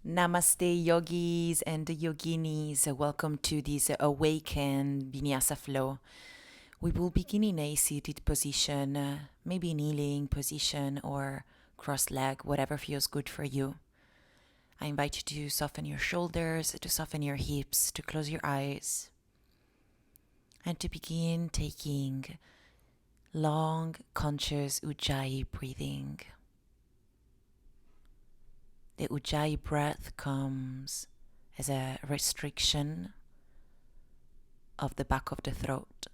Namaste, yogis and yoginis. Welcome to this AWAKEN Vinyasa flow. We will begin in a seated position, maybe kneeling position or cross leg, whatever feels good for you. I invite you to soften your shoulders, to soften your hips, to close your eyes, and to begin taking long, conscious Ujjayi breathing. The Ujjayi breath comes as a restriction of the back of the throat.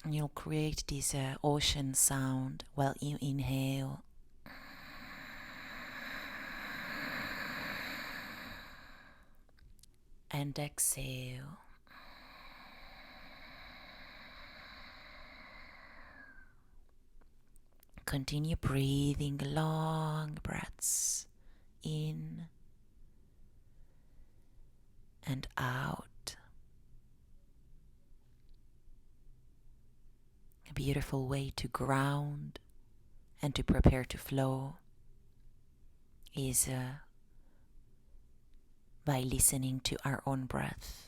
And you'll create this ocean sound while you inhale. And exhale. Continue breathing long breaths in and out. A beautiful way to ground and to prepare to flow is by listening to our own breath.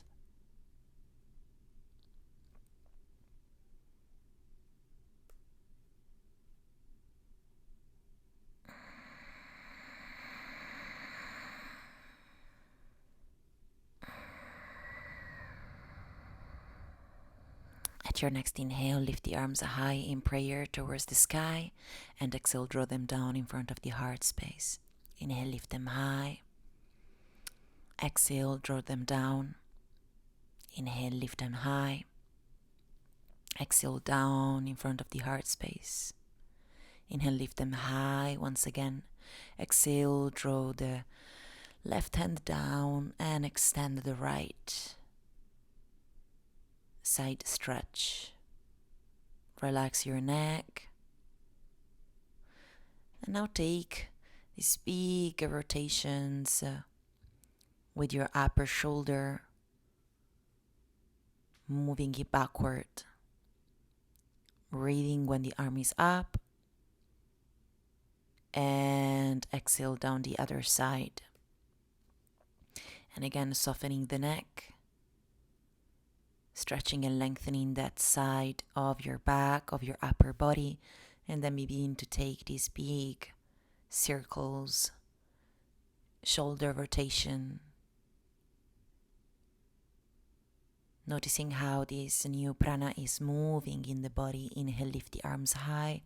At your next inhale, lift the arms high in prayer towards the sky, and exhale, draw them down in front of the heart space. Inhale, lift them high. Exhale, draw them down. Inhale, lift them high. Exhale, down in front of the heart space. Inhale, lift them high once again. Exhale, draw the left hand down and extend the right. Side stretch. Relax your neck. And now take these big rotations with your upper shoulder, moving it backward. Breathing when the arm is up. And exhale down the other side. And again, softening the neck. Stretching and lengthening that side of your back, of your upper body. And then begin to take these big circles, shoulder rotation. Noticing how this new prana is moving in the body. Inhale, lift the arms high.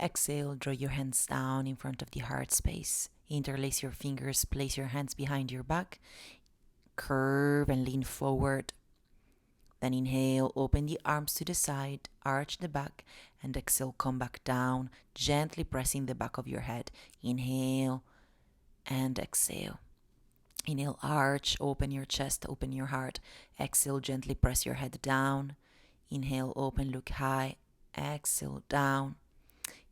Exhale, draw your hands down in front of the heart space. Interlace your fingers, place your hands behind your back. Curve and lean forward. Then inhale, open the arms to the side, arch the back, and exhale, come back down, gently pressing the back of your head. Inhale and exhale. Inhale, arch, open your chest, open your heart. Exhale, gently press your head down. Inhale, open, look high. Exhale, down.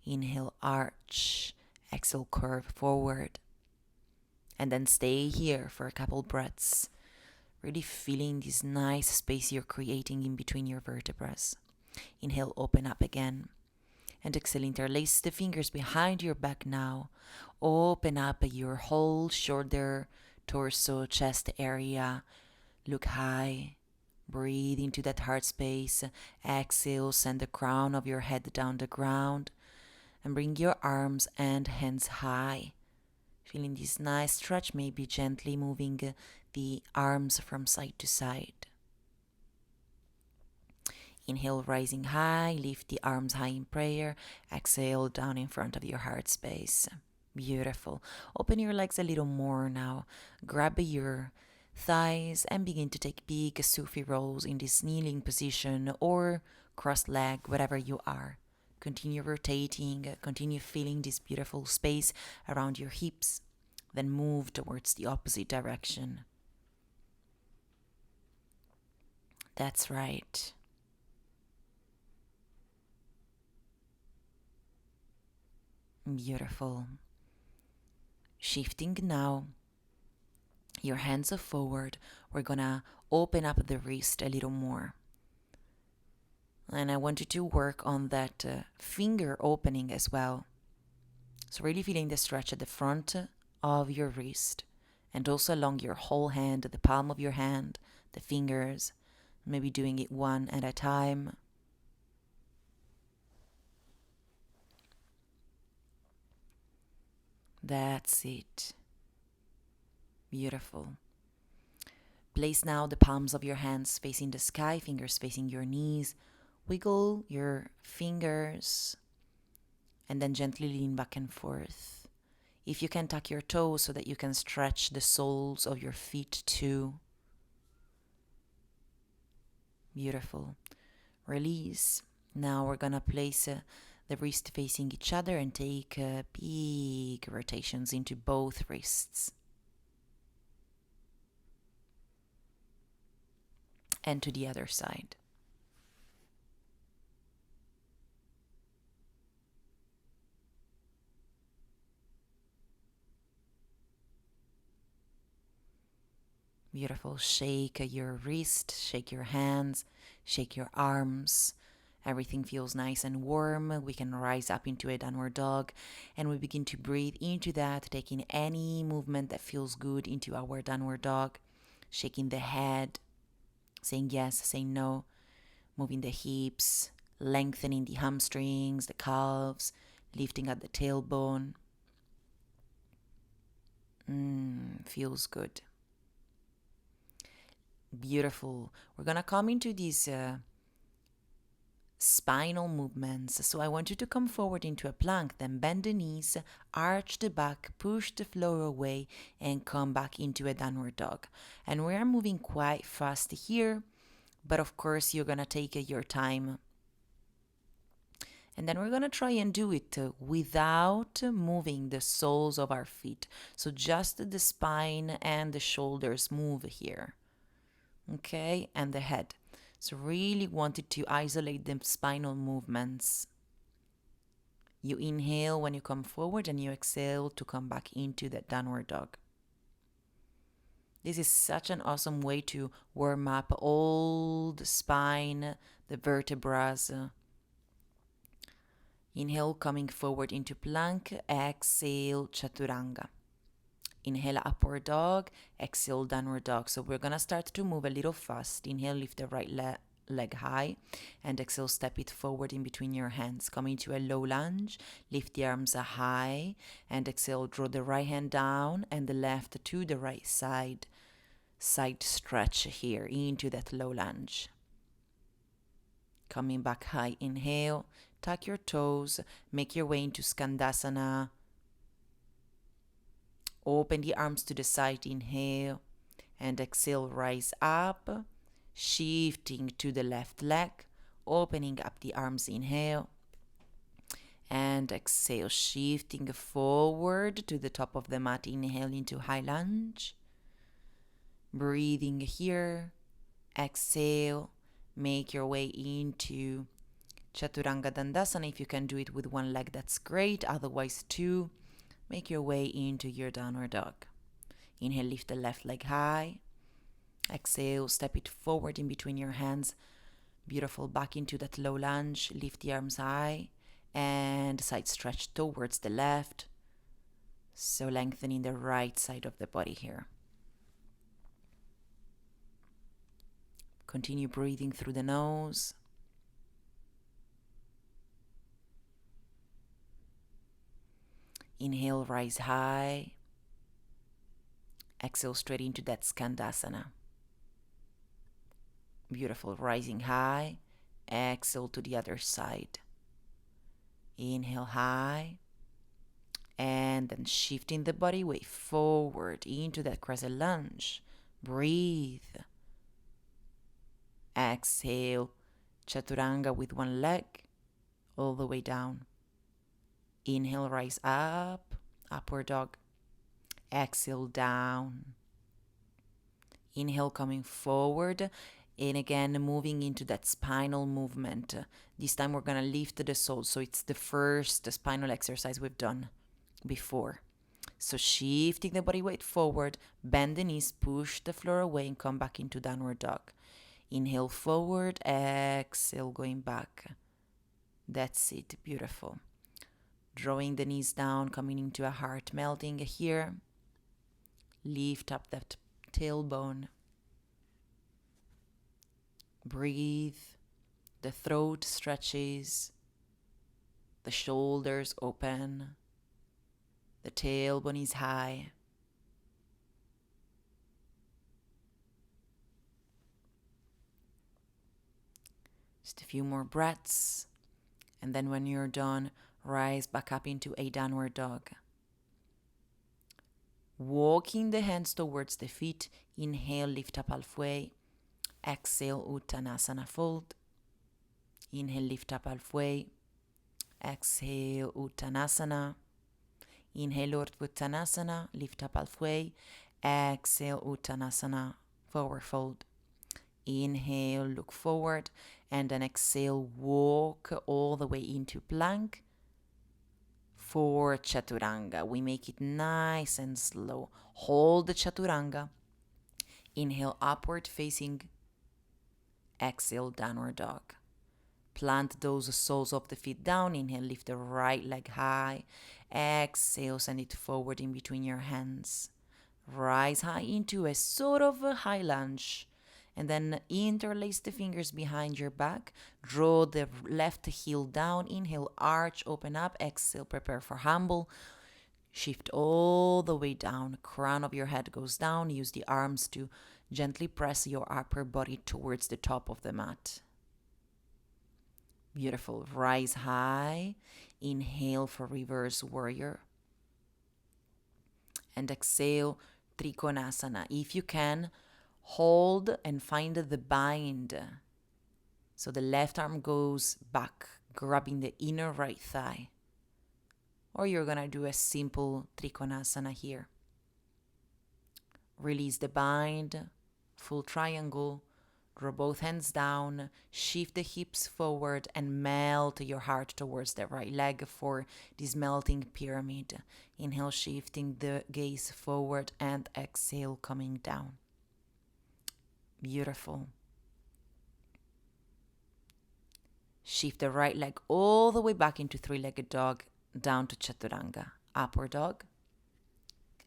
Inhale, arch. Exhale, curve forward. And then stay here for a couple breaths. Really feeling this nice space you're creating in between your vertebrae. Inhale, open up again. And exhale, interlace the fingers behind your back now. Open up your whole shoulder, torso, chest area. Look high. Breathe into that heart space. Exhale, send the crown of your head down the ground. And bring your arms and hands high. Feeling this nice stretch, maybe gently moving the arms from side to side. Inhale, rising high, lift the arms high in prayer. Exhale, down in front of your heart space. Beautiful. Open your legs a little more now. Grab your thighs and begin to take big Sufi rolls in this kneeling position or cross leg, whatever you are. Continue rotating, continue feeling this beautiful space around your hips. Then move towards the opposite direction. That's right. Beautiful. Shifting now. Your hands are forward. We're gonna open up the wrist a little more. And I want you to work on that finger opening as well. So really feeling the stretch at the front of your wrist and also along your whole hand, the palm of your hand, the fingers, maybe doing it one at a time. That's it. Beautiful. Place now the palms of your hands facing the sky, fingers facing your knees. Wiggle your fingers and then gently lean back and forth. If you can, tuck your toes so that you can stretch the soles of your feet too. Beautiful. Release. Now we're gonna place the wrist facing each other and take big rotations into both wrists. And to the other side. Beautiful. Shake your wrist, shake your hands, shake your arms. Everything feels nice and warm. We can rise up into a downward dog and we begin to breathe into that, taking any movement that feels good into our downward dog, shaking the head, saying yes, saying no, moving the hips, lengthening the hamstrings, the calves, lifting at the tailbone. Feels good. Beautiful. We're gonna come into these spinal movements. So I want you to come forward into a plank, then bend the knees, arch the back, push the floor away, and come back into a downward dog. And we are moving quite fast here, but of course you're gonna take your time. And then we're gonna try and do it without moving the soles of our feet. So just the spine and the shoulders move here. Okay, and the head. So really wanted to isolate the spinal movements. You inhale when you come forward and you exhale to come back into that downward dog. This is such an awesome way to warm up all the spine, the vertebrae. Inhale, coming forward into plank. Exhale, Chaturanga. Inhale, upward dog. Exhale, downward dog. So we're going to start to move a little fast. Inhale, lift the right leg high. And exhale, step it forward in between your hands. Come into a low lunge. Lift the arms high. And exhale, draw the right hand down and the left to the right side. Side stretch here into that low lunge. Coming back high, inhale. Tuck your toes. Make your way into Skandasana. Open the arms to the side, inhale, and exhale, rise up, shifting to the left leg, opening up the arms, inhale, and exhale, shifting forward to the top of the mat, inhale into high lunge, breathing here, exhale, make your way into Chaturanga Dandasana. If you can do it with one leg, that's great, otherwise two. Make your way into your downward dog. Inhale, lift the left leg high. Exhale, step it forward in between your hands. Beautiful, back into that low lunge. Lift the arms high and side stretch towards the left. So lengthening the right side of the body here. Continue breathing through the nose. Inhale, rise high. Exhale, straight into that Skandasana. Beautiful, rising high. Exhale to the other side. Inhale high. And then shifting the body weight forward into that crescent lunge. Breathe. Exhale, Chaturanga with one leg, all the way down. Inhale, rise up, upward dog. Exhale, down. Inhale, coming forward. And again, moving into that spinal movement. This time we're going to lift the soles. So it's the first spinal exercise we've done before. So shifting the body weight forward, bend the knees, push the floor away and come back into downward dog. Inhale forward, exhale, going back. That's it, beautiful. Drawing the knees down, coming into a heart melting here. Lift up that tailbone. Breathe. The throat stretches. The shoulders open. The tailbone is high. Just a few more breaths. And then when you're done, rise back up into a downward dog. Walking the hands towards the feet. Inhale, lift up halfway. Exhale, Uttanasana, fold. Inhale, lift up halfway. Exhale, Uttanasana. Inhale, Urdhvadanurasana, lift up halfway. Exhale, Uttanasana, forward fold. Inhale, look forward. And then exhale, walk all the way into plank for Chaturanga. We make it nice and slow. Hold the Chaturanga. Inhale, upward facing. Exhale, downward dog. Plant those soles of the feet down. Inhale, lift the right leg high. Exhale, send it forward in between your hands. Rise high into a sort of a high lunge. And then interlace the fingers behind your back. Draw the left heel down. Inhale, arch, open up. Exhale, prepare for humble. Shift all the way down. Crown of your head goes down. Use the arms to gently press your upper body towards the top of the mat. Beautiful. Rise high. Inhale for reverse warrior. And exhale, Triconasana. If you can, hold and find the bind. So the left arm goes back, grabbing the inner right thigh. Or you're going to do a simple Triconasana here. Release the bind, full triangle. Draw both hands down, shift the hips forward, and melt your heart towards the right leg for this melting pyramid. Inhale, shifting the gaze forward, and exhale, coming down. Beautiful. Shift the right leg all the way back into three-legged dog, down to Chaturanga. Upward dog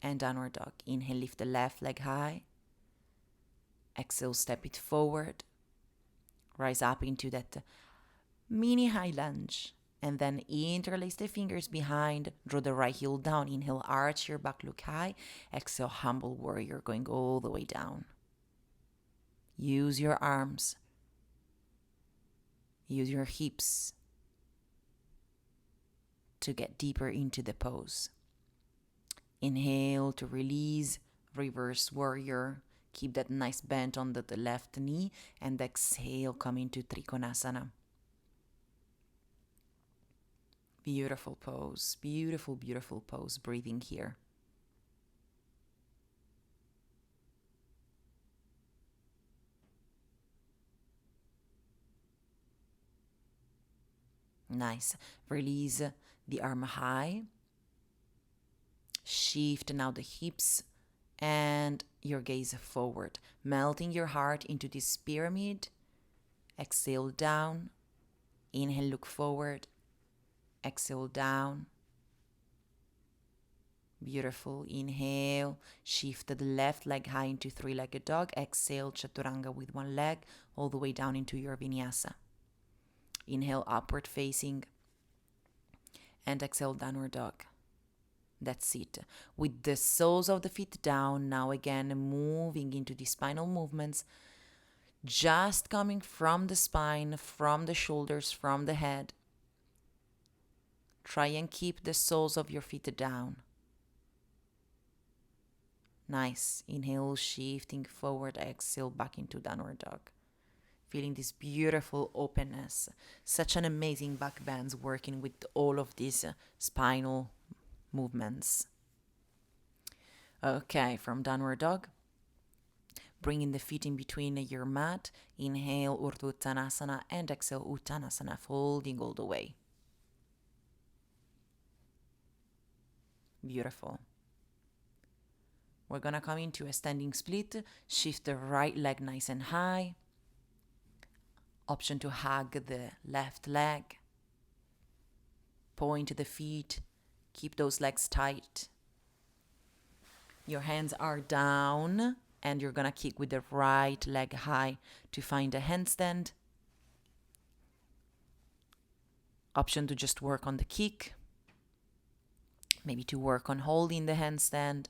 and downward dog. Inhale, lift the left leg high. Exhale, step it forward. Rise up into that mini high lunge. And then interlace the fingers behind. Draw the right heel down. Inhale, arch your back, look high. Exhale, humble warrior, going all the way down. Use your arms. Use your hips to get deeper into the pose. Inhale to release, reverse warrior. Keep that nice bend on the left knee, and exhale, come into Triconasana. Beautiful pose, beautiful, beautiful pose, breathing here. Nice. Release the arm high. Shift now the hips and your gaze forward, melting your heart into this pyramid. Exhale down. Inhale, look forward. Exhale down. Beautiful. Inhale, shift the left leg high into three-legged dog. Exhale, Chaturanga with one leg, all the way down into your Vinyasa. Inhale, upward facing. And exhale, downward dog. That's it. With the soles of the feet down, now again moving into the spinal movements, just coming from the spine, from the shoulders, from the head. Try and keep the soles of your feet down. Nice. Inhale, shifting forward, exhale back into downward dog. Feeling this beautiful openness. Such an amazing back bends working with all of these spinal movements. Okay, from downward dog, bringing the feet in between your mat. Inhale, Urdhvadanurasana, and exhale, Uttanasana, folding all the way. Beautiful. We're going to come into a standing split. Shift the right leg nice and high. Option to hug the left leg. Point the feet. Keep those legs tight. Your hands are down and you're gonna kick with the right leg high to find a handstand. Option to just work on the kick, maybe to work on holding the handstand.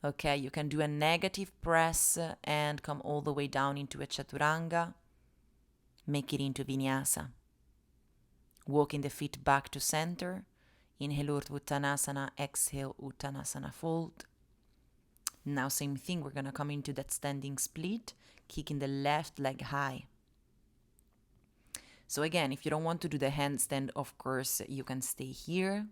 Okay, you can do a negative press and come all the way down into a Chaturanga. Make it into Vinyasa. Walking the feet back to center. Inhale Urdhvadanurasana, exhale Uttanasana fold. Now same thing, we're going to come into that standing split, kicking the left leg high. So again, if you don't want to do the handstand, of course, you can stay here.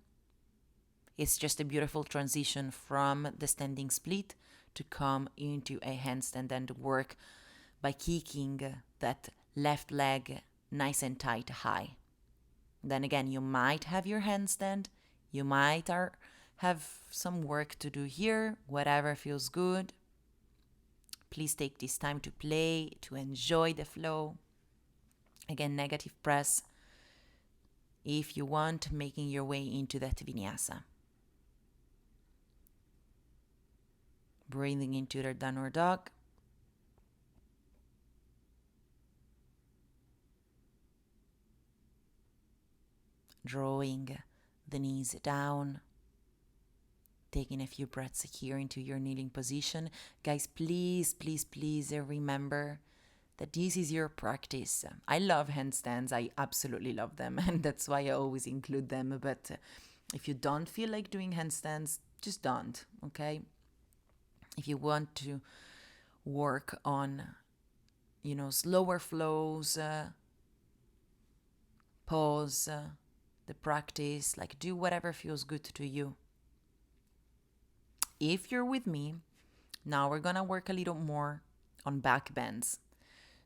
It's just a beautiful transition from the standing split to come into a handstand and work by kicking that left leg nice and tight high. Then again, you might have your handstand, you might have some work to do here, whatever feels good. Please take this time to play, to enjoy the flow. Again, negative press. If you want, making your way into that Vinyasa. Breathing into the downward dog. Drawing the knees down. Taking a few breaths here into your kneeling position. Guys, please remember that this is your practice. I love handstands. I absolutely love them. And that's why I always include them. But if you don't feel like doing handstands, just don't, okay? If you want to work on, slower flows, pause, the practice, like do whatever feels good to you. If you're with me, now we're gonna work a little more on back bends.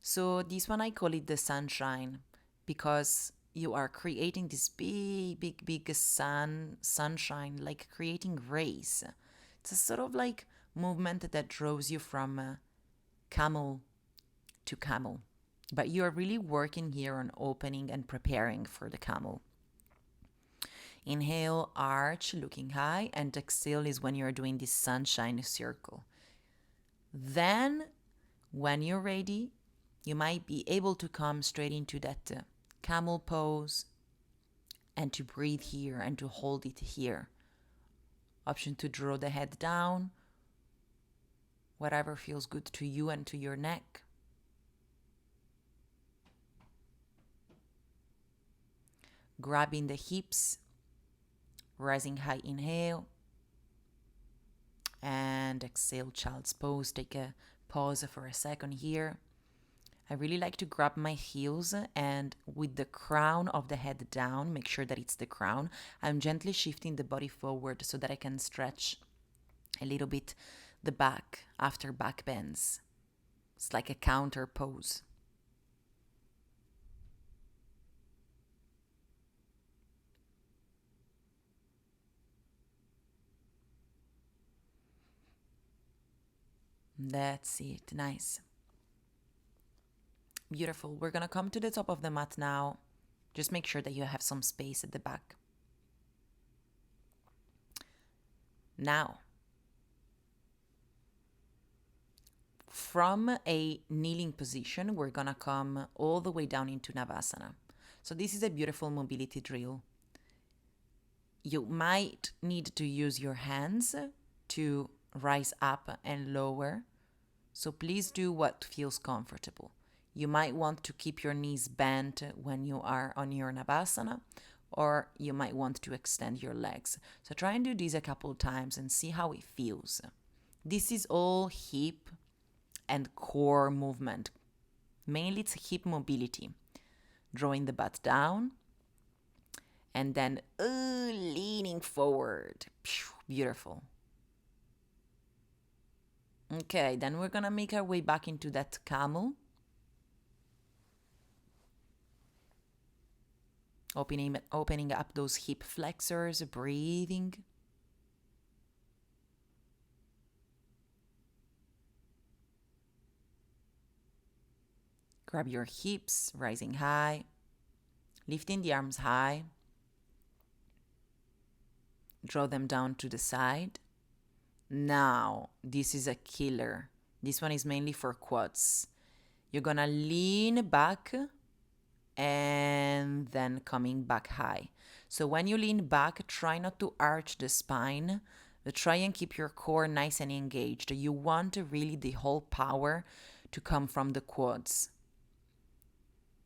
So this one I call it the sunshine because you are creating this big sunshine, like creating rays. It's a sort of like movement that draws you from camel to camel. But you are really working here on opening and preparing for the camel. Inhale, arch, looking high, and exhale is when you're doing this sunshine circle. Then, when you're ready, you might be able to come straight into that camel pose and to breathe here and to hold it here. Option to draw the head down, whatever feels good to you and to your neck. Grabbing the hips, rising high, inhale, and exhale, child's pose. Take a pause for a second here. I really like to grab my heels and with the crown of the head down, make sure that it's the crown, I'm gently shifting the body forward so that I can stretch a little bit the back after back bends. It's like a counter pose. That's it. Nice. Beautiful. We're going to come to the top of the mat now. Just make sure that you have some space at the back. Now, from a kneeling position, we're going to come all the way down into Navasana. So this is a beautiful mobility drill. You might need to use your hands to rise up and lower. So please do what feels comfortable. You might want to keep your knees bent when you are on your Navasana, or you might want to extend your legs. So try and do this a couple of times and see how it feels. This is all hip and core movement. Mainly it's hip mobility. Drawing the butt down and then leaning forward. Beautiful. Okay, then we're gonna make our way back into that camel. Opening up those hip flexors, breathing. Grab your hips, rising high, lifting the arms high. Draw them down to the side. Now, this is a killer. This one is mainly for quads. You're gonna lean back and then coming back high. So when you lean back, try not to arch the spine, but try and keep your core nice and engaged. You want really the whole power to come from the quads.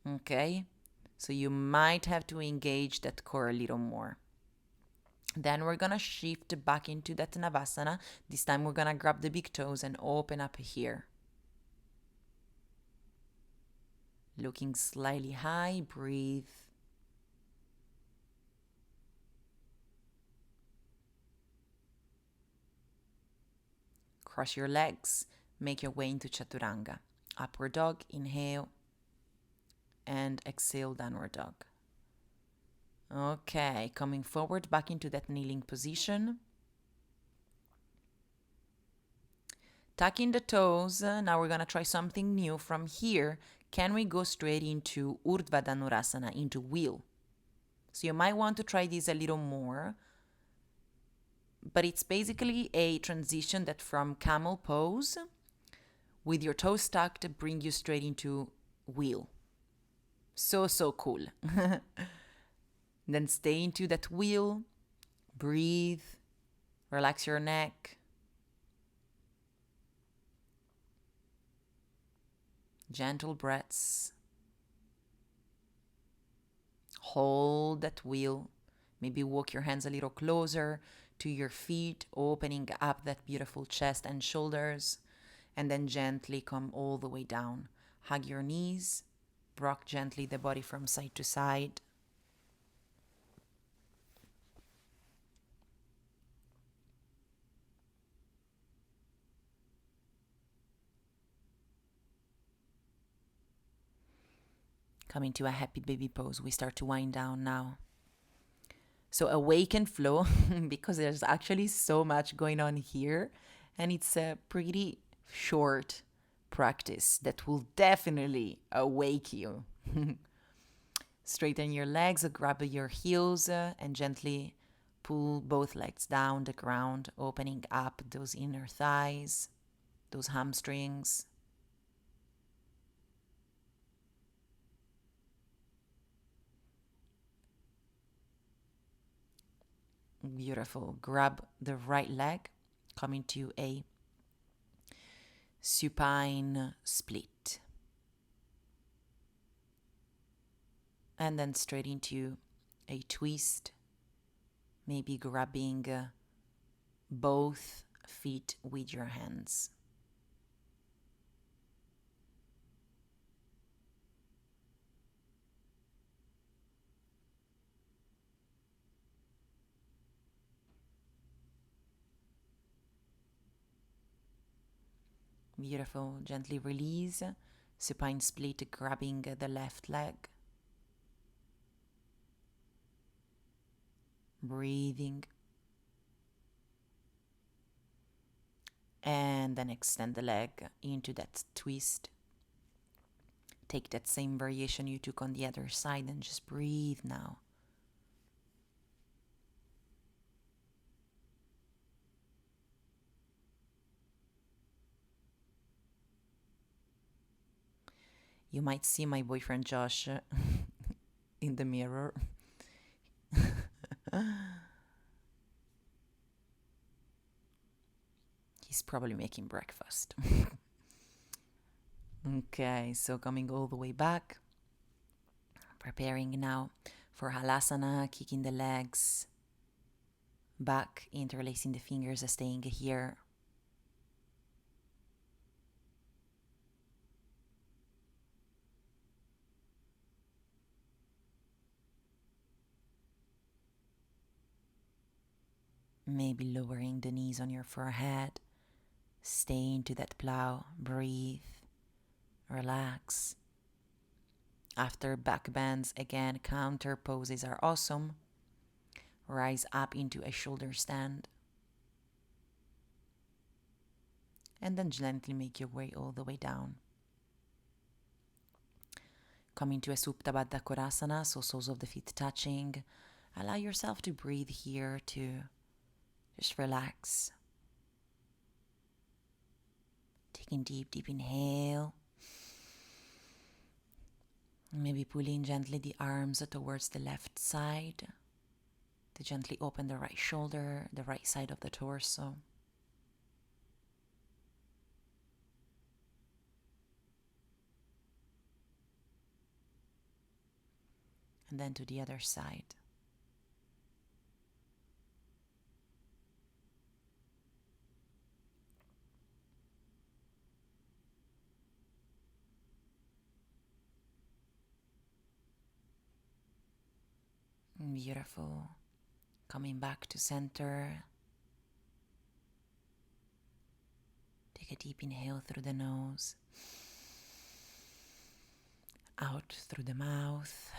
Okay? So you might have to engage that core a little more. Then we're gonna shift back into that Navasana. This time we're gonna grab the big toes and open up here. Looking slightly high, breathe. Cross your legs, make your way into Chaturanga. Upward dog, inhale, and exhale, downward dog. Okay, coming forward back into that kneeling position. Tucking the toes. Now we're going to try something new from here. Can we go straight into Urdhvadanurasana, into wheel? So you might want to try this a little more. But it's basically a transition that from camel pose, with your toes tucked, bring you straight into wheel. So cool. Then stay into that wheel, breathe, relax your neck. Gentle breaths. Hold that wheel. Maybe walk your hands a little closer to your feet, opening up that beautiful chest and shoulders. And then gently come all the way down. Hug your knees. Rock gently the body from side to side. Coming to a happy baby pose. We start to wind down now. So awaken flow, because there's actually so much going on here, and it's a pretty short practice that will definitely awake you. Straighten your legs, grab your heels, and gently pull both legs down the ground, opening up those inner thighs, those hamstrings. Beautiful. Grab the right leg, come into a supine split. And then straight into a twist, maybe grabbing both feet with your hands. Beautiful. Gently release. Supine split, grabbing the left leg. Breathing. And then extend the leg into that twist. Take that same variation you took on the other side and just breathe now. You might see my boyfriend Josh in the mirror. He's probably making breakfast. Okay, so coming all the way back. Preparing now for Halasana, kicking the legs back, interlacing the fingers, staying here. Maybe lowering the knees on your forehead. Stay into that plow. Breathe. Relax. After back bends, again, counter poses are awesome. Rise up into a shoulder stand. And then gently make your way all the way down. Come into a Supta Baddha Konasana, so soles of the feet touching. Allow yourself to breathe here, to Just relax. Taking deep inhale. Maybe pulling gently the arms towards the left side to gently open the right shoulder, the right side of the torso. And then to the other side. Beautiful. Coming back to center. Take a deep inhale through the nose. Out through the mouth.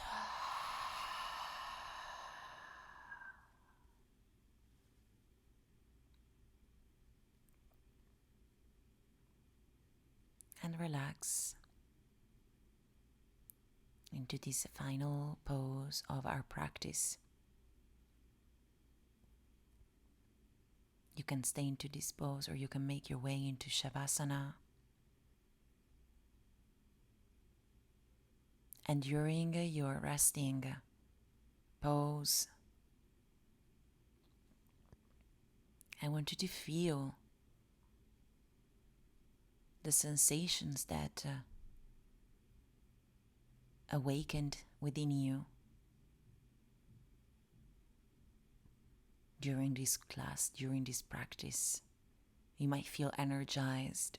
And relax into this final pose of our practice. You can stay into this pose or you can make your way into Shavasana. And during your resting pose, I want you to feel the sensations that awakened within you during this class, during this practice. You might feel energized.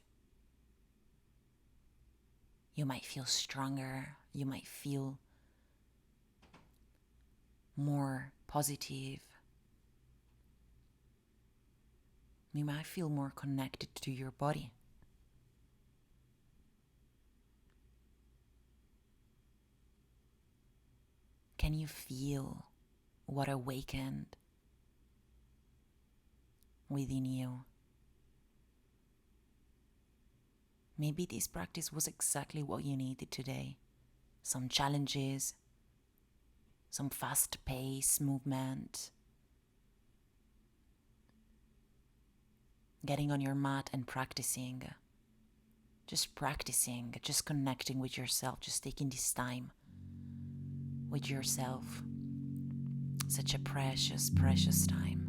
You might feel stronger. You might feel more positive. You might feel more connected to your body. Can you feel what awakened within you? Maybe this practice was exactly what you needed today. Some challenges, some fast-paced movement, getting on your mat and practicing, just connecting with yourself, just taking this time with yourself. Such a precious, precious time.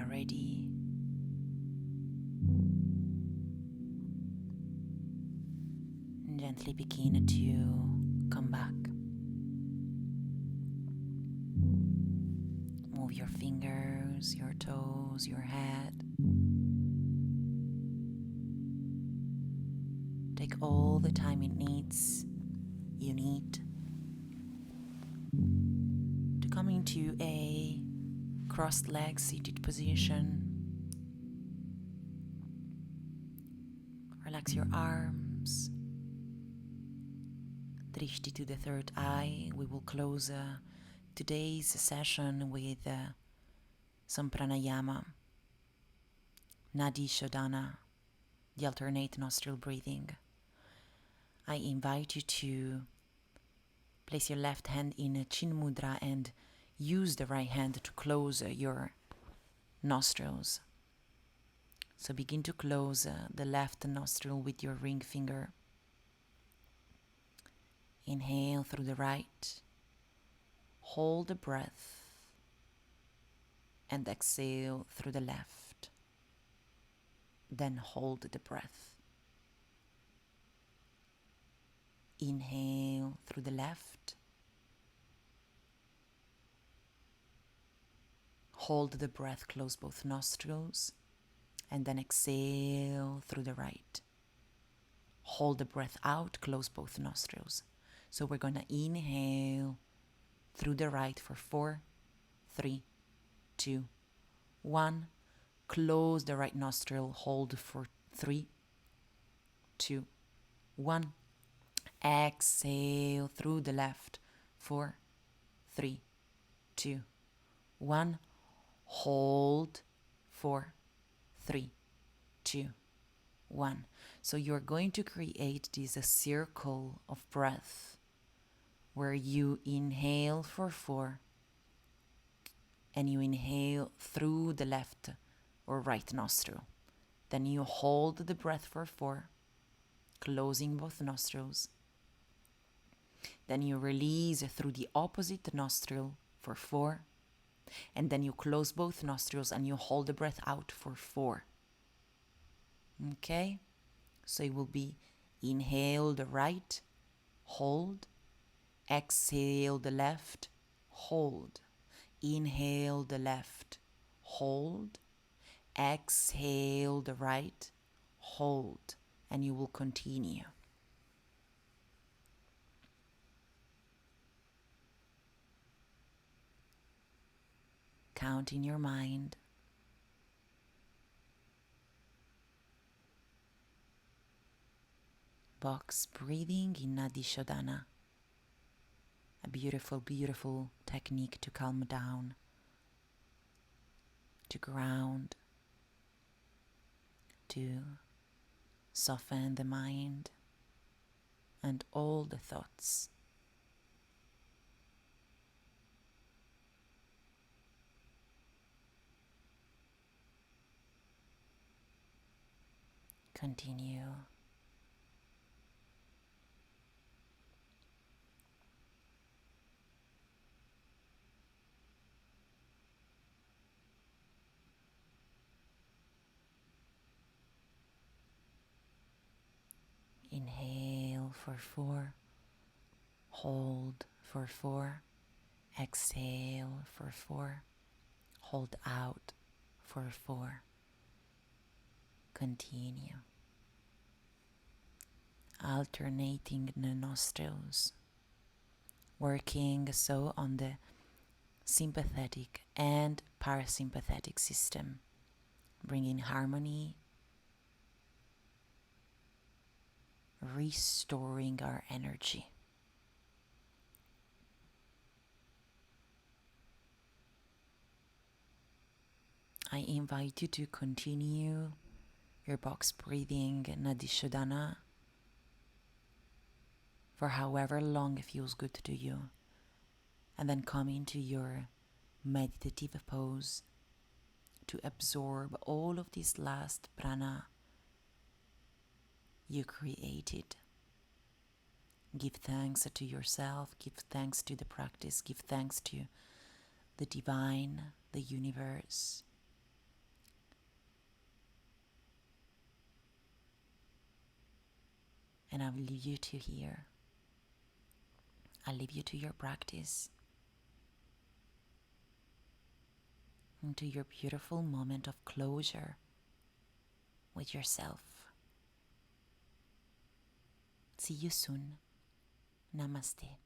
are ready, gently begin to come back. Move your fingers, your toes, your head. Take all the time you need to come into a crossed legs seated position. Relax your arms. Drishti to the third eye. We will close today's session with some pranayama, Nadi Shodhana, the alternate nostril breathing. I invite you to place your left hand in a chin mudra and use the right hand to close your nostrils. So begin to close the left nostril with your ring finger. Inhale through the right. Hold the breath. And exhale through the left. Then hold the breath. Inhale through the left. Hold the breath, close both nostrils. And then exhale through the right. Hold the breath out, close both nostrils. So we're going to inhale through the right for 4, 3, 2, 1. Close the right nostril, hold for 3, 2, 1. Exhale through the left, 4, 3, 2, 1. Hold, 4, 3, 2, 1. So you're going to create this circle of breath where you inhale for 4 and you inhale through the left or right nostril. Then you hold the breath for 4, closing both nostrils. Then you release through the opposite nostril for 4, and then you close both nostrils and you hold the breath out for 4. Okay? So it will be inhale the right, hold, exhale the left, hold. Inhale the left, hold, exhale the right, hold, and you will continue. Count in your mind. Box breathing in Nadi Shodhana. A beautiful, beautiful technique to calm down, to ground, to soften the mind and all the thoughts. Continue. Inhale for 4, hold for 4, exhale for 4, hold out for 4. Continue. Alternating the nostrils, working so on the sympathetic and parasympathetic system, bringing harmony, restoring our energy. I invite you to continue your box breathing Nadi Shodhana for however long it feels good to you, and then come into your meditative pose to absorb all of this last prana you created. Give thanks to yourself, give thanks to the practice, give thanks to the divine, the universe, And I'll leave you to here. I'll leave you to your practice, and to your beautiful moment of closure with yourself. See you soon. Namaste.